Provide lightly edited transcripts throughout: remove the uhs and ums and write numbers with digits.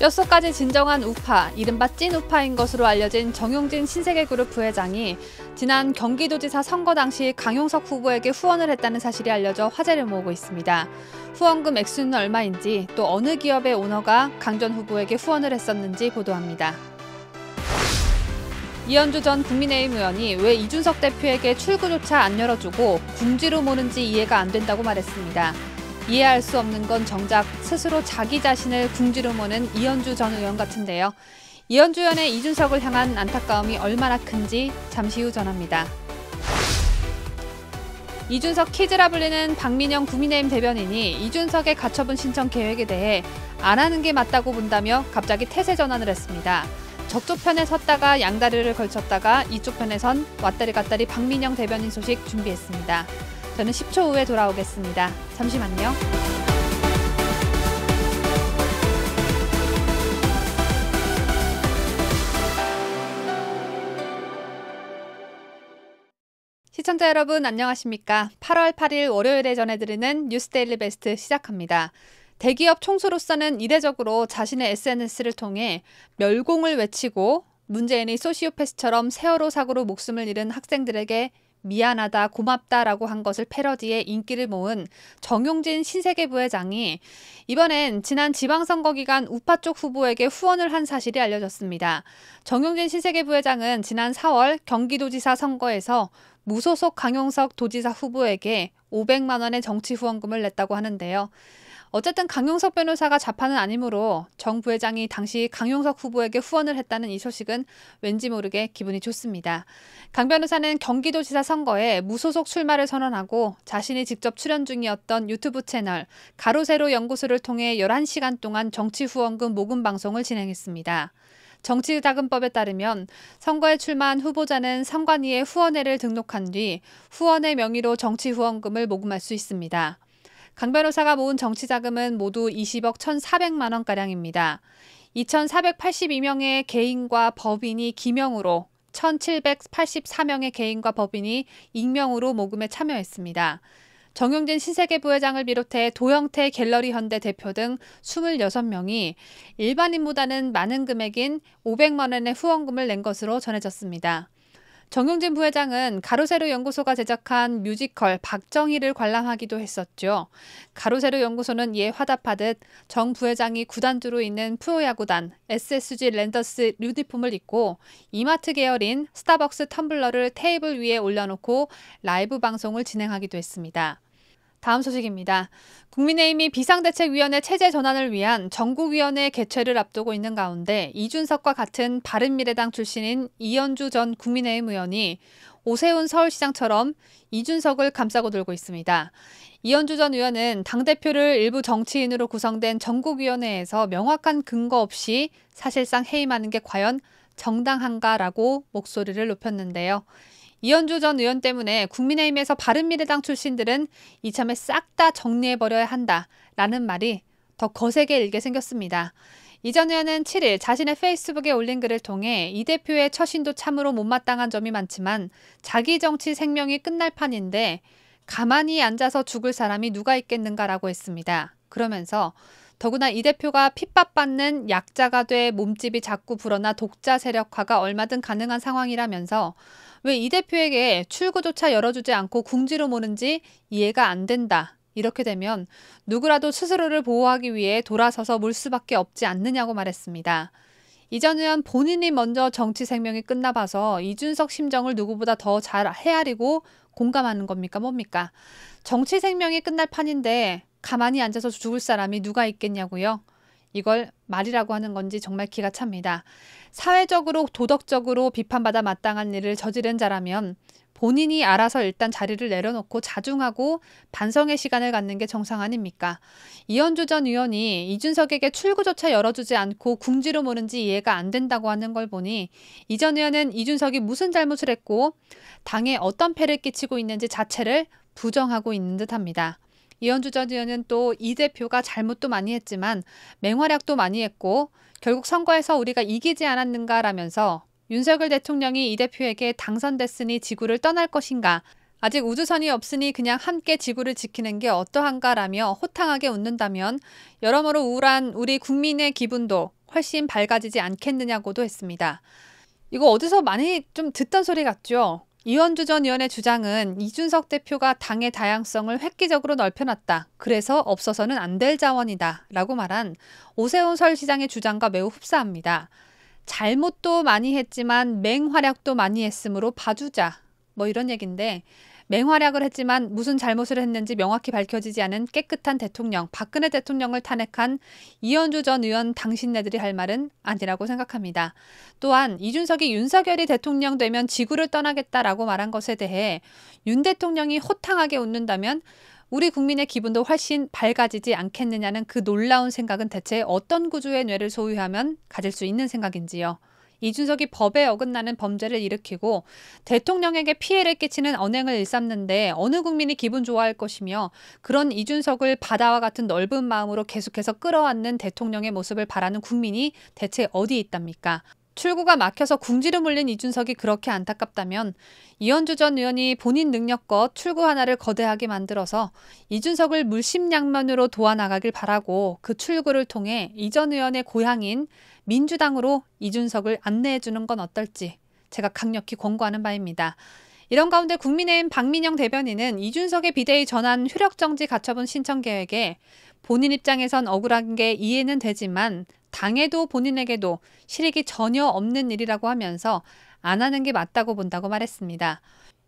뼛속까지 진정한 우파, 이른바 찐 우파인 것으로 알려진 정용진 신세계그룹 부회장이 지난 경기도지사 선거 당시 강용석 후보에게 후원을 했다는 사실이 알려져 화제를 모으고 있습니다. 후원금 액수는 얼마인지, 또 어느 기업의 오너가 강 전 후보에게 후원을 했었는지 보도합니다. 이현주 전 국민의힘 의원이 왜 이준석 대표에게 출구조차 안 열어주고 궁지로 모는지 이해가 안 된다고 말했습니다. 이해할 수 없는 건 정작 스스로 자기 자신을 궁지로 모는 이현주 전 의원 같은데요. 이현주 의원의 이준석을 향한 안타까움이 얼마나 큰지 잠시 후 전합니다. 이준석 키즈라 불리는 박민영 국민의힘 대변인이 이준석의 가처분 신청 계획에 대해 안 하는 게 맞다고 본다며 갑자기 태세 전환을 했습니다. 저쪽 편에 섰다가 양다리를 걸쳤다가 이쪽 편에 선 왔다리 갔다리 박민영 대변인 소식 준비했습니다. 저는 10초 후에 돌아오겠습니다. 잠시만요. 시청자 여러분 안녕하십니까? 8월 8일 월요일에 전해드리는 뉴스데일리 베스트 시작합니다. 대기업 총수로서는 이례적으로 자신의 SNS를 통해 멸공을 외치고 문재인이 소시오패스처럼 세월호 사고로 목숨을 잃은 학생들에게 미안하다, 고맙다라고 한 것을 패러디해 인기를 모은 정용진 신세계 부회장이 이번엔 지난 지방선거 기간 우파 쪽 후보에게 후원을 한 사실이 알려졌습니다. 정용진 신세계 부회장은 지난 4월 경기도지사 선거에서 무소속 강용석 도지사 후보에게 500만 원의 정치 후원금을 냈다고 하는데요. 어쨌든 강용석 변호사가 좌파는 아니므로 정 부회장이 당시 강용석 후보에게 후원을 했다는 이 소식은 왠지 모르게 기분이 좋습니다. 강 변호사는 경기도지사 선거에 무소속 출마를 선언하고 자신이 직접 출연 중이었던 유튜브 채널 가로세로 연구소를 통해 11시간 동안 정치 후원금 모금 방송을 진행했습니다. 정치자금법에 따르면 선거에 출마한 후보자는 선관위에 후원회를 등록한 뒤 후원의 명의로 정치 후원금을 모금할 수 있습니다. 강 변호사가 모은 정치자금은 모두 20억 1,400만 원가량입니다. 2,482명의 개인과 법인이 기명으로 1,784명의 개인과 법인이 익명으로 모금에 참여했습니다. 정용진 신세계 부회장을 비롯해 도영태 갤러리 현대 대표 등 26명이 일반인보다는 많은 금액인 500만 원의 후원금을 낸 것으로 전해졌습니다. 정용진 부회장은 가로세로 연구소가 제작한 뮤지컬 박정희를 관람하기도 했었죠. 가로세로 연구소는 이에 화답하듯 정 부회장이 구단주로 있는 프로야구단 SSG 랜더스 유니폼을 입고 이마트 계열인 스타벅스 텀블러를 테이블 위에 올려놓고 라이브 방송을 진행하기도 했습니다. 다음 소식입니다. 국민의힘이 비상대책위원회 체제 전환을 위한 전국위원회 개최를 앞두고 있는 가운데 이준석과 같은 바른미래당 출신인 이현주 전 국민의힘 의원이 오세훈 서울시장처럼 이준석을 감싸고 돌고 있습니다. 이현주 전 의원은 당대표를 일부 정치인으로 구성된 전국위원회에서 명확한 근거 없이 사실상 해임하는 게 과연 정당한가라고 목소리를 높였는데요. 이현주 전 의원 때문에 국민의힘에서 바른미래당 출신들은 이참에 싹 다 정리해버려야 한다라는 말이 더 거세게 일게 생겼습니다. 이 전 의원은 7일 자신의 페이스북에 올린 글을 통해 이 대표의 처신도 참으로 못마땅한 점이 많지만 자기 정치 생명이 끝날 판인데 가만히 앉아서 죽을 사람이 누가 있겠는가라고 했습니다. 그러면서 더구나 이 대표가 핍박받는 약자가 돼 몸집이 자꾸 불어나 독자 세력화가 얼마든 가능한 상황이라면서 왜 이 대표에게 출구조차 열어주지 않고 궁지로 모는지 이해가 안 된다. 이렇게 되면 누구라도 스스로를 보호하기 위해 돌아서서 물 수밖에 없지 않느냐고 말했습니다. 이 전 의원 본인이 먼저 정치 생명이 끝나봐서 이준석 심정을 누구보다 더 잘 헤아리고 공감하는 겁니까 뭡니까? 정치 생명이 끝날 판인데 가만히 앉아서 죽을 사람이 누가 있겠냐고요? 이걸 말이라고 하는 건지 정말 기가 찹니다. 사회적으로 도덕적으로 비판받아 마땅한 일을 저지른 자라면 본인이 알아서 일단 자리를 내려놓고 자중하고 반성의 시간을 갖는 게 정상 아닙니까? 이현주 전 의원이 이준석에게 출구조차 열어주지 않고 궁지로 모는지 이해가 안 된다고 하는 걸 보니 이 전 의원은 이준석이 무슨 잘못을 했고 당에 어떤 폐를 끼치고 있는지 자체를 부정하고 있는 듯합니다. 이현주 전 의원은 또 이 대표가 잘못도 많이 했지만 맹활약도 많이 했고 결국 선거에서 우리가 이기지 않았는가라면서 윤석열 대통령이 이 대표에게 당선됐으니 지구를 떠날 것인가, 아직 우주선이 없으니 그냥 함께 지구를 지키는 게 어떠한가라며 호탕하게 웃는다면 여러모로 우울한 우리 국민의 기분도 훨씬 밝아지지 않겠느냐고도 했습니다. 이거 어디서 많이 좀 듣던 소리 같죠? 이현주 전 의원의 주장은 이준석 대표가 당의 다양성을 획기적으로 넓혀놨다. 그래서 없어서는 안 될 자원이다. 라고 말한 오세훈 서울시장의 주장과 매우 흡사합니다. 잘못도 많이 했지만 맹활약도 많이 했으므로 봐주자. 뭐 이런 얘기인데 맹활약을 했지만 무슨 잘못을 했는지 명확히 밝혀지지 않은 깨끗한 대통령, 박근혜 대통령을 탄핵한 이현주 전 의원 당신네들이 할 말은 아니라고 생각합니다. 또한 이준석이 윤석열이 대통령 되면 지구를 떠나겠다라고 말한 것에 대해 윤 대통령이 호탕하게 웃는다면 우리 국민의 기분도 훨씬 밝아지지 않겠느냐는 그 놀라운 생각은 대체 어떤 구조의 뇌를 소유하면 가질 수 있는 생각인지요. 이준석이 법에 어긋나는 범죄를 일으키고 대통령에게 피해를 끼치는 언행을 일삼는데 어느 국민이 기분 좋아할 것이며 그런 이준석을 바다와 같은 넓은 마음으로 계속해서 끌어안는 대통령의 모습을 바라는 국민이 대체 어디에 있답니까? 출구가 막혀서 궁지를 물린 이준석이 그렇게 안타깝다면 이현주 전 의원이 본인 능력껏 출구 하나를 거대하게 만들어서 이준석을 물심양면으로 도와나가길 바라고 그 출구를 통해 이 전 의원의 고향인 민주당으로 이준석을 안내해주는 건 어떨지 제가 강력히 권고하는 바입니다. 이런 가운데 국민의힘 박민영 대변인은 이준석의 비대위 전환 효력정지 가처분 신청 계획에 본인 입장에선 억울한 게 이해는 되지만 당에도 본인에게도 실익이 전혀 없는 일이라고 하면서 안 하는 게 맞다고 본다고 말했습니다.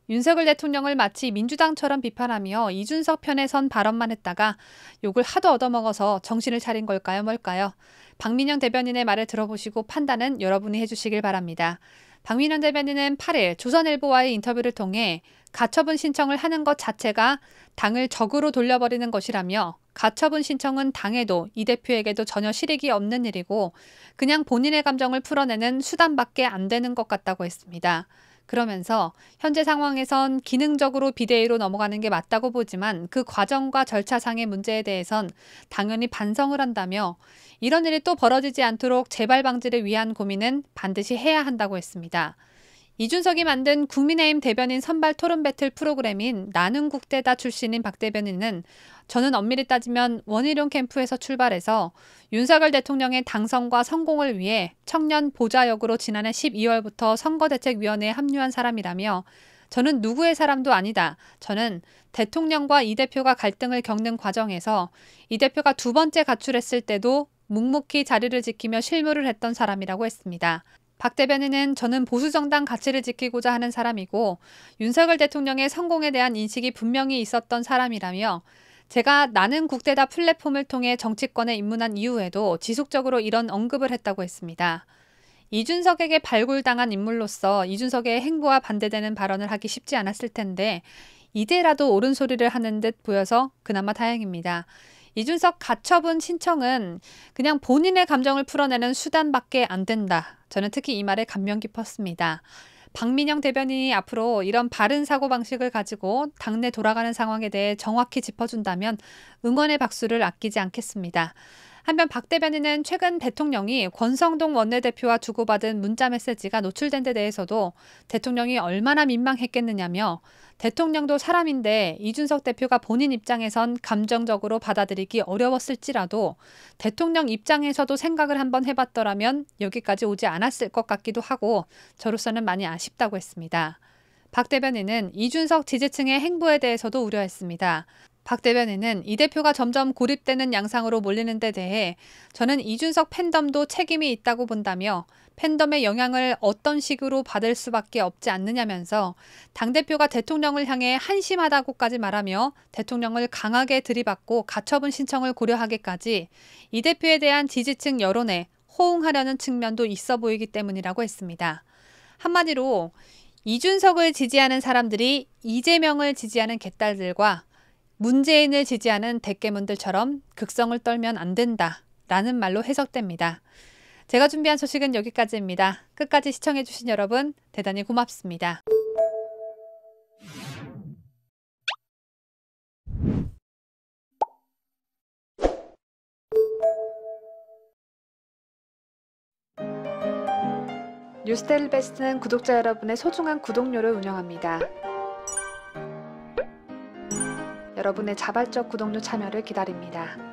윤석열 대통령을 마치 민주당처럼 비판하며 이준석 편에 선 발언만 했다가 욕을 하도 얻어먹어서 정신을 차린 걸까요, 뭘까요? 박민영 대변인의 말을 들어보시고 판단은 여러분이 해주시길 바랍니다. 박민영 대변인은 8일 조선일보와의 인터뷰를 통해 가처분 신청을 하는 것 자체가 당을 적으로 돌려버리는 것이라며 가처분 신청은 당에도 이 대표에게도 전혀 실익이 없는 일이고 그냥 본인의 감정을 풀어내는 수단밖에 안 되는 것 같다고 했습니다. 그러면서 현재 상황에선 기능적으로 비대위로 넘어가는 게 맞다고 보지만 그 과정과 절차상의 문제에 대해선 당연히 반성을 한다며 이런 일이 또 벌어지지 않도록 재발 방지를 위한 고민은 반드시 해야 한다고 했습니다. 이준석이 만든 국민의힘 대변인 선발 토론 배틀 프로그램인 나는 국대다 출신인 박 대변인은 저는 엄밀히 따지면 원희룡 캠프에서 출발해서 윤석열 대통령의 당선과 성공을 위해 청년 보좌역으로 지난해 12월부터 선거대책위원회에 합류한 사람이라며 저는 누구의 사람도 아니다. 저는 대통령과 이 대표가 갈등을 겪는 과정에서 이 대표가 두 번째 가출했을 때도 묵묵히 자리를 지키며 실무를 했던 사람이라고 했습니다. 박 대변인은 저는 보수정당 가치를 지키고자 하는 사람이고 윤석열 대통령의 성공에 대한 인식이 분명히 있었던 사람이라며 제가 나는 국대다 플랫폼을 통해 정치권에 입문한 이후에도 지속적으로 이런 언급을 했다고 했습니다. 이준석에게 발굴당한 인물로서 이준석의 행보와 반대되는 발언을 하기 쉽지 않았을 텐데 이제라도 옳은 소리를 하는 듯 보여서 그나마 다행입니다. 이준석 가처분 신청은 그냥 본인의 감정을 풀어내는 수단밖에 안 된다. 저는 특히 이 말에 감명 깊었습니다. 박민영 대변인이 앞으로 이런 바른 사고방식을 가지고 당내 돌아가는 상황에 대해 정확히 짚어준다면 응원의 박수를 아끼지 않겠습니다. 한편 박 대변인은 최근 대통령이 권성동 원내대표와 주고받은 문자 메시지가 노출된 데 대해서도 대통령이 얼마나 민망했겠느냐며 대통령도 사람인데 이준석 대표가 본인 입장에선 감정적으로 받아들이기 어려웠을지라도 대통령 입장에서도 생각을 한번 해봤더라면 여기까지 오지 않았을 것 같기도 하고 저로서는 많이 아쉽다고 했습니다. 박 대변인은 이준석 지지층의 행보에 대해서도 우려했습니다. 박 대변인은 이 대표가 점점 고립되는 양상으로 몰리는 데 대해 저는 이준석 팬덤도 책임이 있다고 본다며 팬덤의 영향을 어떤 식으로 받을 수밖에 없지 않느냐면서 당대표가 대통령을 향해 한심하다고까지 말하며 대통령을 강하게 들이받고 가처분 신청을 고려하기까지 이 대표에 대한 지지층 여론에 호응하려는 측면도 있어 보이기 때문이라고 했습니다. 한마디로 이준석을 지지하는 사람들이 이재명을 지지하는 개딸들과 문재인을 지지하는 대깨문들처럼 극성을 떨면 안 된다라는 말로 해석됩니다. 제가 준비한 소식은 여기까지입니다. 끝까지 시청해주신 여러분 대단히 고맙습니다. 뉴스데일리 베스트는 구독자 여러분의 소중한 구독료를 운영합니다. 여러분의 자발적 구독료 참여를 기다립니다.